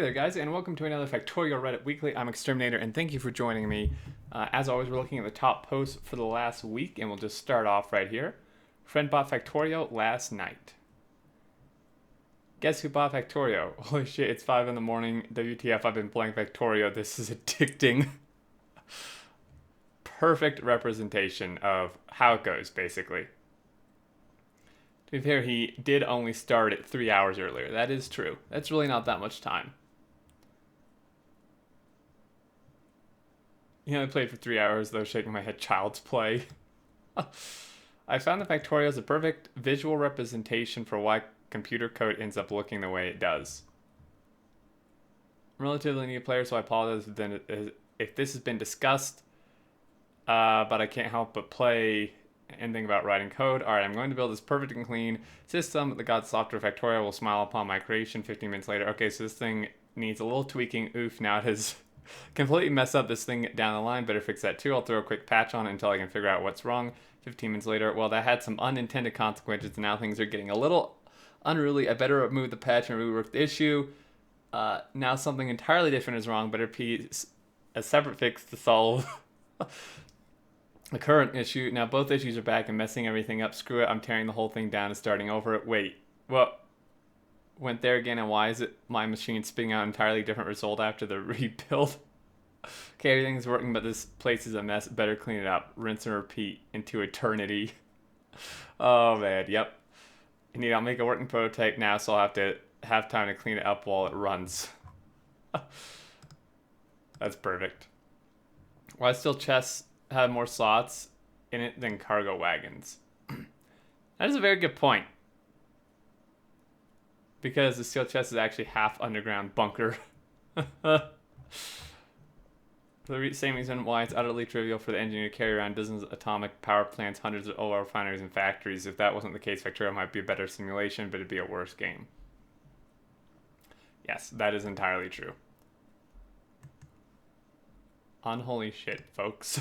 there guys, and welcome to another Factorio Reddit Weekly. I'm Xterminator, and thank you for joining me. As always, we're looking at the top posts for the last week, and we'll just start off right here. Friend bought Factorio last night. Guess who bought Factorio? Holy shit, it's 5 in the morning. WTF, I've been playing Factorio. This is addicting. Perfect representation of how it goes, basically. To be fair, he did only start it 3 hours earlier. That is true. That's really not that much time. He only played for 3 hours, though, shaking my head, child's play. I found that Factorio is a perfect visual representation for why computer code ends up looking the way it does. I'm relatively new player, so I apologize if this has been discussed, but I can't help but play anything about writing code. Alright, I'm going to build this perfect and clean system. The God Software Factorio will smile upon my creation 15 minutes later. Okay, so this thing needs a little tweaking. Oof, now it has completely messed up this thing down the line. Better fix that too. I'll throw a quick patch on it until I can figure out what's wrong. 15 minutes later, well, that had some unintended consequences, and now things are getting a little unruly. I better remove the patch and rework the issue. Now something entirely different is wrong. Better piece a separate fix to solve the current issue. Now both issues are back and messing everything up. Screw it, I'm tearing the whole thing down and starting over. Wait, what? Went there again, and why is it my machine spitting out an entirely different result after the rebuild? Okay, everything's working, but this place is a mess. Better clean it up. Rinse and repeat into eternity. Oh man, yep. I'll make a working prototype now, so I'll have to have time to clean it up while it runs. That's perfect. Why still chests have more slots in it than cargo wagons? That is a very good point. Because the steel chest is actually half underground bunker. For the same reason why it's utterly trivial for the engineer to carry around dozens of atomic power plants, hundreds of oil refineries, and factories. If that wasn't the case, Factorio might be a better simulation, but it'd be a worse game. Yes, that is entirely true. Unholy shit, folks.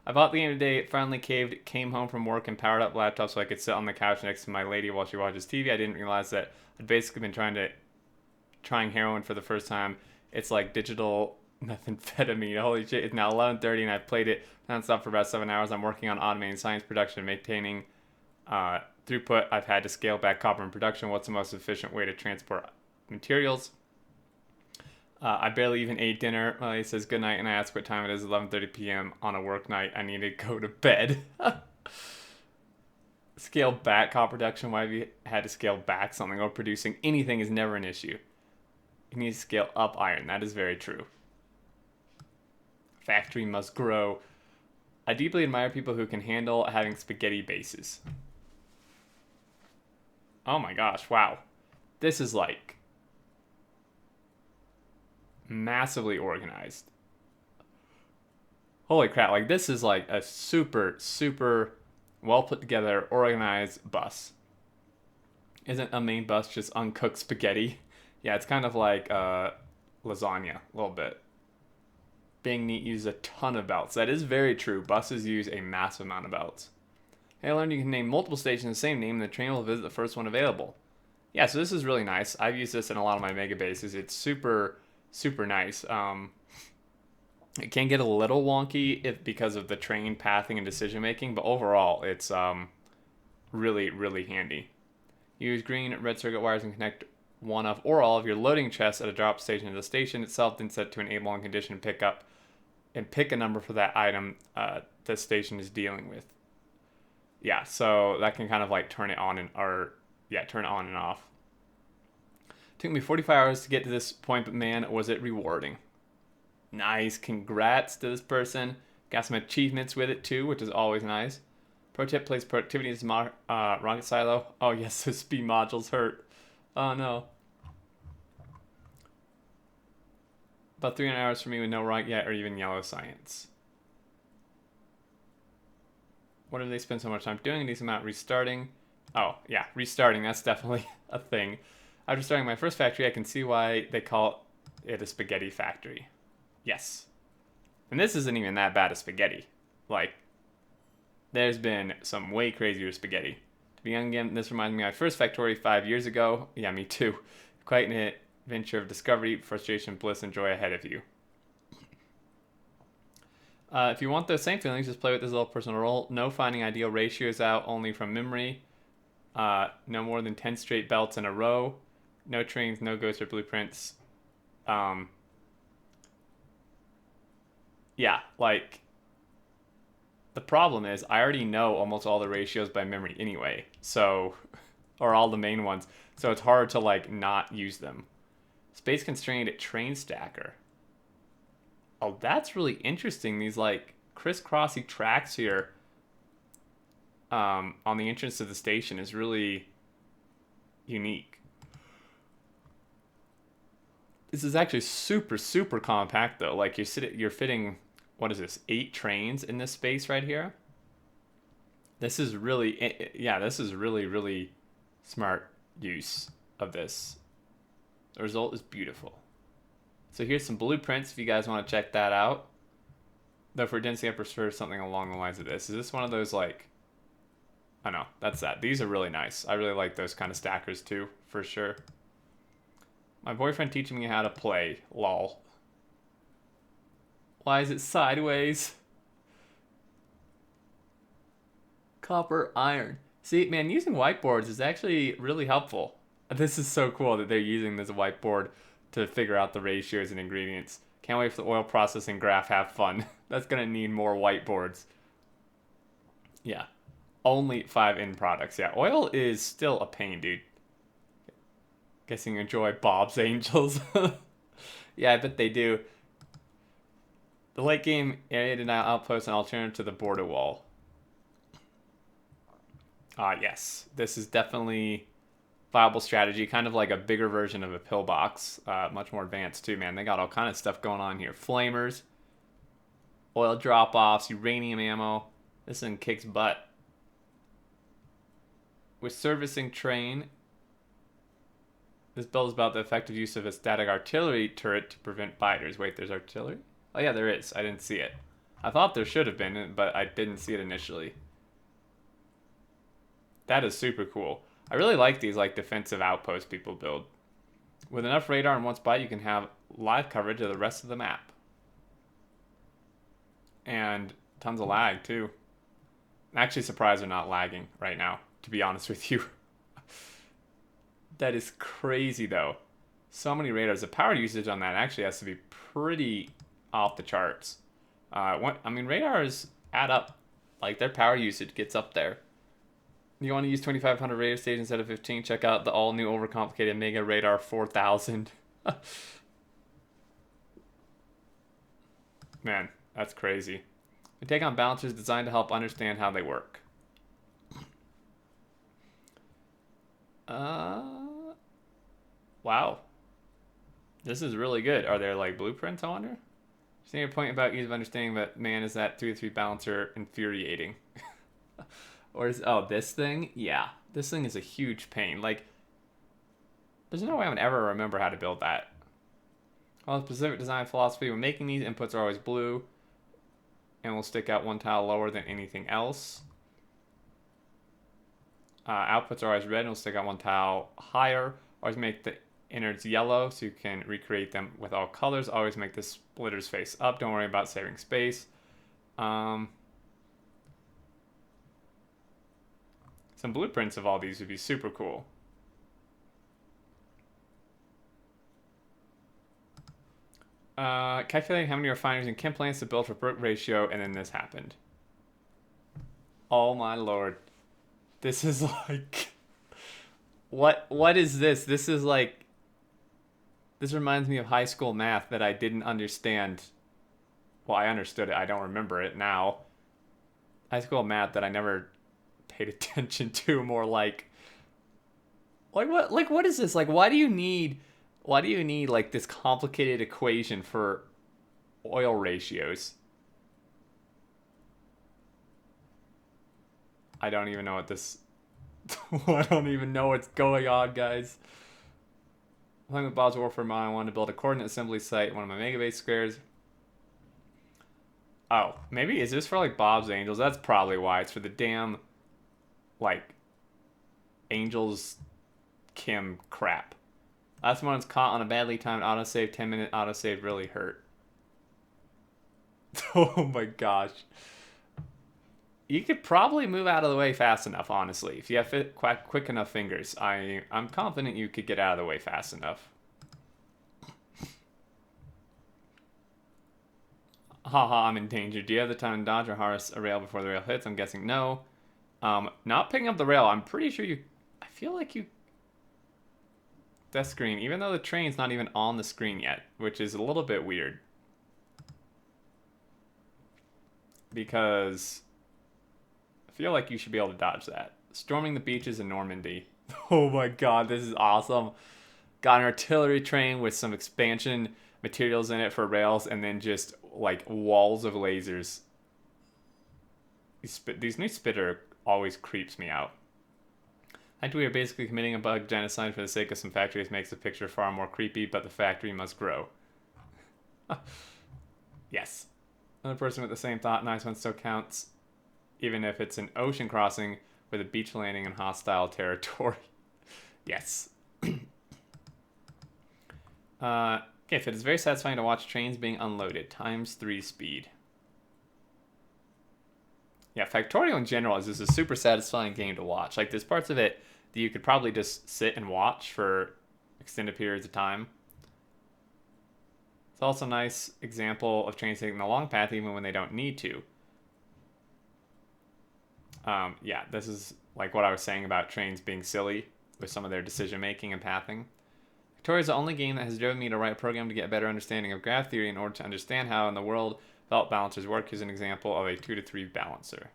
I bought the game today, it finally caved, came home from work and powered up laptop so I could sit on the couch next to my lady while she watches TV. I didn't realize that I'd basically been trying heroin for the first time. It's like digital methamphetamine. Holy shit, it's now 11:30 and I've played it nonstop for about 7 hours. I'm working on automating science production and maintaining throughput. I've had to scale back copper and production. What's the most efficient way to transport materials? I barely even ate dinner. Well, he says good night, and I ask what time it is. 11:30 p.m. on a work night. I need to go to bed. Scale back Coproduction. Why have you had to scale back something? Overproducing anything is never an issue. You need to scale up iron. That is very true. Factory must grow. I deeply admire people who can handle having spaghetti bases. Oh my gosh, wow. This is like massively organized. Holy crap, like this is like a super well put together, organized bus. Isn't a main bus just uncooked spaghetti? Yeah, it's kind of like lasagna, a little bit. Being neat uses a ton of belts. That is very true. Buses use a massive amount of belts. Hey, I learned you can name multiple stations the same name and the train will visit the first one available. Yeah, so this is really nice. I've used this in a lot of my mega bases. It's super nice. It can get a little wonky because of the train pathing and decision making, but overall it's really handy. Use green and red circuit wires and connect one of or all of your loading chests at a drop station to the station itself, then set to enable on condition pick up and pick a number for that item the station is dealing with. Yeah, so that can kind of like turn it on and off. Took me 45 hours to get to this point, but man, was it rewarding. Nice, congrats to this person. Got some achievements with it too, which is always nice. Pro tip, place productivity as rocket silo. Oh yes, those speed modules hurt. Oh no. About 300 hours for me with no rocket yet or even yellow science. What do they spend so much time doing? A decent amount restarting. Oh yeah, restarting, that's definitely a thing. After starting my first factory, I can see why they call it a spaghetti factory. Yes. And this isn't even that bad of spaghetti. Like, there's been some way crazier spaghetti. To be young again, this reminds me of my first factory 5 years ago. Yeah, me too. Quite adventure of discovery, frustration, bliss, and joy ahead of you. If you want those same feelings, just play with this little personal role. No finding ideal ratios out, only from memory. No more than 10 straight belts in a row. No trains, no ghosts or blueprints. Yeah, like, the problem is I already know almost all the ratios by memory anyway, so, or all the main ones, so it's hard to, like, not use them. Space constrained train stacker. Oh, that's really interesting. These, like, crisscrossy tracks here on the entrance to the station is really unique. This is actually super, super compact, though. Like, you're fitting, what is this, 8 trains in this space right here? This is really, yeah, this is really, really smart use of this. The result is beautiful. So here's some blueprints if you guys want to check that out. Though for density, I prefer something along the lines of this. Is this one of those, like, I don't know, that's that. These are really nice. I really like those kind of stackers too, for sure. My boyfriend teaching me how to play, lol. Why is it sideways? Copper, iron. See, man, using whiteboards is actually really helpful. This is so cool that they're using this whiteboard to figure out the ratios and ingredients. Can't wait for the oil processing graph. Have fun. That's gonna need more whiteboards. Yeah. Only 5 end products. Yeah, oil is still a pain, dude. Guessing you enjoy Bob's Angels. Yeah, I bet they do. The late game Hayden I Outpost, an alternative to the border wall. Yes. This is definitely viable strategy, kind of like a bigger version of a pillbox, much more advanced too, man. They got all kind of stuff going on here. Flamers, oil drop-offs, uranium ammo. This thing kicks butt. With servicing train, this build is about the effective use of a static artillery turret to prevent biters. Wait, there's artillery? Oh yeah, there is. I didn't see it. I thought there should have been, but I didn't see it initially. That is super cool. I really like these, like, defensive outposts people build. With enough radar in one spot, you can have live coverage of the rest of the map. And tons of lag, too. I'm actually surprised they're not lagging right now, to be honest with you. That is crazy, though. So many radars. The power usage on that actually has to be pretty off the charts. I mean, radars add up. Like, their power usage gets up there. You want to use 2500 radar stage instead of 15? Check out the all-new overcomplicated Mega Radar 4000. Man, that's crazy. We take on balancers designed to help understand how they work. Wow. This is really good. Are there, like, blueprints, I wonder? Just your point about ease of understanding, but man, is that 3-3 balancer infuriating. Or is, oh, this thing? Yeah. This thing is a huge pain. Like, there's no way I would ever remember how to build that. Well, specific design philosophy, when making these, inputs are always blue and will stick out one tile lower than anything else. Outputs are always red and will stick out one tile higher. Always make the innards yellow so you can recreate them with all colors. Always make the splitters face up. Don't worry about saving space. Some blueprints of all these would be super cool. Calculating how many refineries and chem plants to build for Brooke ratio, and then this happened. Oh my lord. This is like... What is this? This is like... This reminds me of high school math that I didn't understand. Well, I understood it. I don't remember it now. High school math that I never paid attention to. More like what is this? Like, why do you need like this complicated equation for oil ratios? I don't even know what this I don't even know what's going on, guys. Playing with Bob's Warfare Mod, I wanted to build a coordinate assembly site in one of my megabase squares. Oh, maybe is this for like Bob's Angels? That's probably why. It's for the damn like Angels Kim crap. Last one's caught on a badly timed autosave. 10-minute autosave really hurt. Oh my gosh. You could probably move out of the way fast enough, honestly. If you have quick enough fingers. I'm confident you could get out of the way fast enough. Haha, I'm in danger. Do you have the time to dodge or harness a rail before the rail hits? I'm guessing no. Not picking up the rail. I'm pretty sure you... I feel like you... That screen, even though the train's not even on the screen yet, which is a little bit weird. Because I feel like you should be able to dodge that. Storming the beaches in Normandy. Oh my god, this is awesome. Got an artillery train with some expansion materials in it for rails, and then just like walls of lasers. These new spitter always creeps me out. We are basically committing a bug genocide for the sake of some factories makes the picture far more creepy, but the factory must grow. Yes. Another person with the same thought, nice one still counts, even if it's an ocean crossing with a beach landing in hostile territory. Yes. Okay, if it is very satisfying to watch trains being unloaded, ×3 speed. Yeah, Factorio in general is just a super satisfying game to watch. Like, there's parts of it that you could probably just sit and watch for extended periods of time. It's also a nice example of trains taking the long path even when they don't need to. Yeah, this is like what I was saying about trains being silly with some of their decision making and pathing. Factorio is the only game that has driven me to write a program to get a better understanding of graph theory in order to understand how in the world belt balancers work. Here's an example of a 2 to 3 balancer.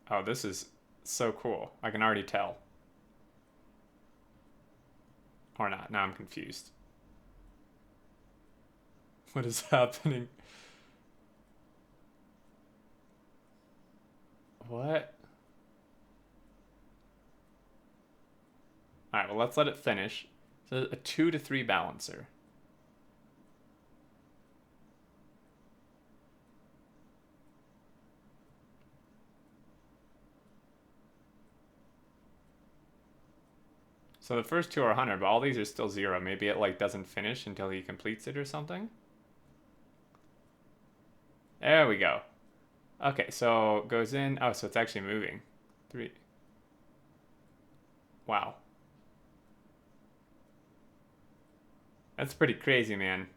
Oh, this is so cool. I can already tell. Or not. Now I'm confused. What is happening? What? Alright, well, let's let it finish. So a 2 to 3 balancer. So the first two are 100, but all these are still 0. Maybe it like doesn't finish until he completes it or something. There we go. Okay, so it goes in. Oh, so it's actually moving. 3. Wow. That's pretty crazy, man.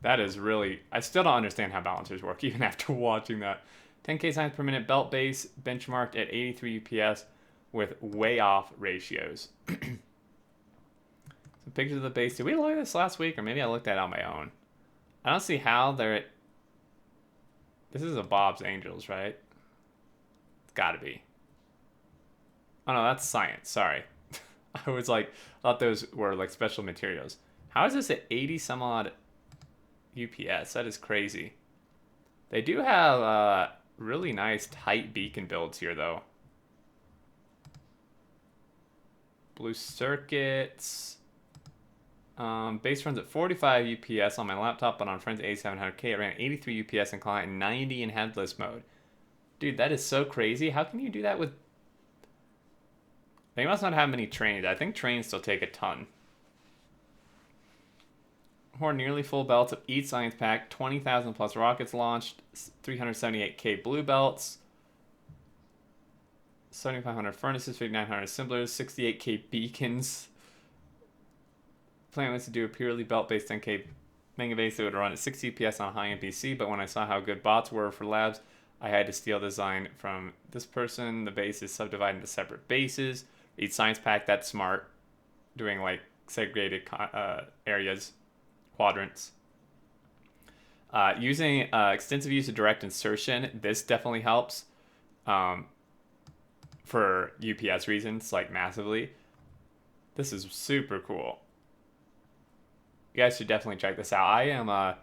That is really... I still don't understand how balancers work, even after watching that. 10k signs per minute belt base, benchmarked at 83 UPS with way off ratios. Some pictures of the base. Did we look at this last week? Or maybe I looked at it on my own. I don't see how they're... This is a Bob's Angels, right? It's gotta be. Oh no, that's science. Sorry. I was like, thought those were like special materials. How is this at 80 some odd UPS? That is crazy. They do have really nice tight beacon builds here though. Blue circuits. Base runs at 45 UPS on my laptop, but on Friends A700K it ran 83 UPS in client and 90 in headless mode. Dude, that is so crazy. How can you do that with... They must not have many trains. I think trains still take a ton. More nearly full belts of each science pack, 20,000 plus rockets launched, 378k blue belts, 7,500 furnaces, 5,900 assemblers, 68k beacons. Plan was to do a purely belt-based 10k mega base that would run at 60 PS on high NPC, but when I saw how good bots were for labs, I had to steal design from this person. The base is subdivided into separate bases. Each science pack, that's smart. Doing like segregated areas, quadrants. Using extensive use of direct insertion, this definitely helps for UPS reasons, like massively. This is super cool. You guys should definitely check this out. I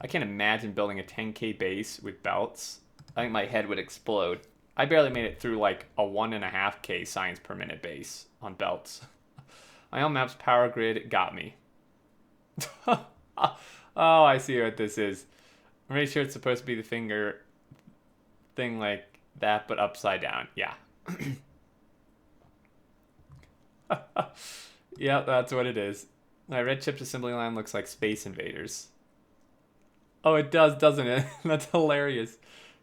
can't imagine building a 10k base with belts. I think my head would explode. I barely made it through like a 1.5k science per minute base on belts. My own map's power grid got me. Oh, I see what this is. I'm pretty sure it's supposed to be the finger thing like that, but upside down. Yeah. Yeah, that's what it is. My red chipped assembly line looks like Space Invaders. Oh, it does, doesn't it? That's hilarious.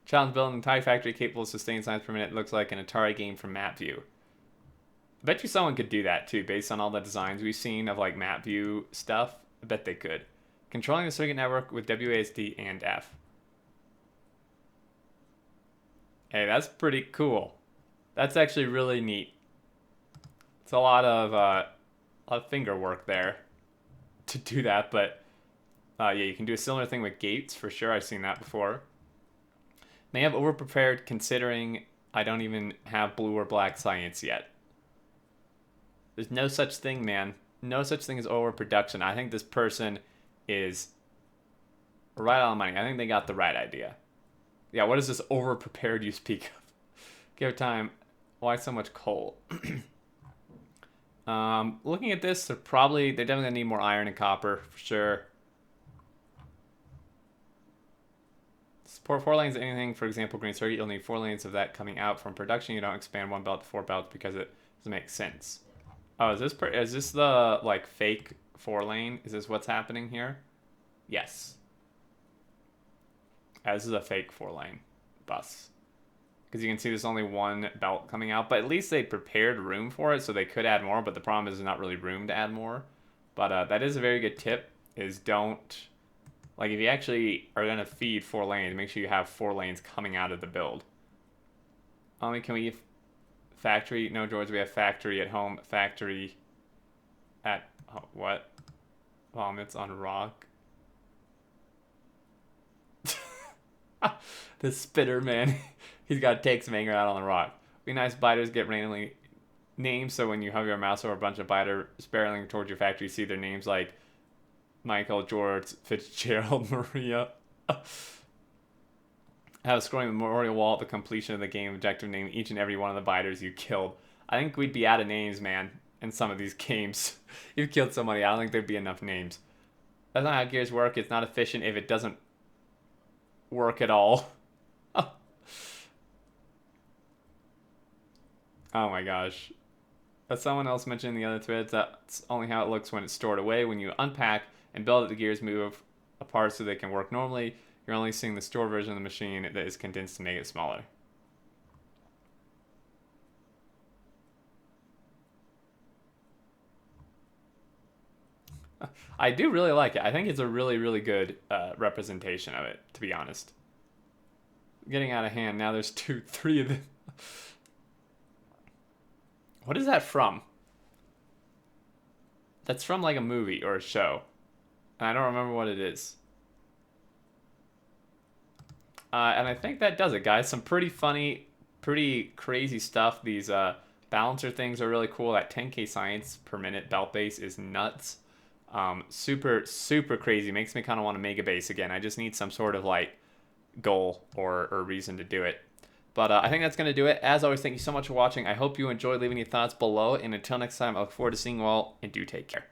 Challenge building an entire factory capable of sustained science per minute looks like an Atari game from map view. I bet you someone could do that too, based on all the designs we've seen of like map view stuff. I bet they could. Controlling the circuit network with WASD and F. Hey, that's pretty cool. That's actually really neat. It's a lot of finger work there to do that, but yeah, you can do a similar thing with gates for sure. I've seen that before. May have overprepared considering I don't even have blue or black science yet. There's no such thing, man. No such thing as overproduction. I think this person is right on the money. I think they got the right idea. Yeah, what is this overprepared you speak of? Give time. Why so much coal? Looking at this, they're definitely gonna need more iron and copper for sure. Support 4 lanes of anything, for example, green circuit, you'll need 4 lanes of that coming out from production. You don't expand 1 belt to 4 belts because it doesn't make sense. Oh, is this the like fake 4 lane? Is this what's happening here? Yes. This is a fake 4 lane bus. Because you can see there's only 1 belt coming out, but at least they prepared room for it, so they could add more, but the problem is there's not really room to add more. But that is a very good tip, is don't, like if you actually are going to feed 4 lanes, make sure you have 4 lanes coming out of the build. Can we factory? No, George, we have factory at home, factory at, oh, what? Vomits on rock. The spitter, man. He's got to take some anger out on the rock. Be nice, Blighters get randomly names, so when you hover your mouse over a bunch of Blighter spiraling towards your factory, you see their names like Michael, George, Fitzgerald, Maria. Have a scoring memorial wall at the completion of the game objective name each and every one of the Blighters you killed. I think we'd be out of names, man, in some of these games. You've killed somebody, I don't think there'd be enough names. That's not how gears work. It's not efficient if it doesn't work at all. Oh my gosh. As someone else mentioned in the other threads, that's only how it looks when it's stored away. When you unpack and build it, the gears move apart so they can work normally. You're only seeing the store version of the machine that is condensed to make it smaller. I do really like it. I think it's a really, really good representation of it, to be honest. Getting out of hand. Now there's 3 of them. What is that from? That's from like a movie or a show. And I don't remember what it is. And I think that does it, guys. Some pretty funny, pretty crazy stuff. These balancer things are really cool. That 10k science per minute belt base is nuts. Super, super crazy. Makes me kind of want to make a base again. I just need some sort of like goal or reason to do it. But I think that's going to do it. As always, thank you so much for watching. I hope you enjoyed. Leaving your thoughts below. And until next time, I look forward to seeing you all, and do take care.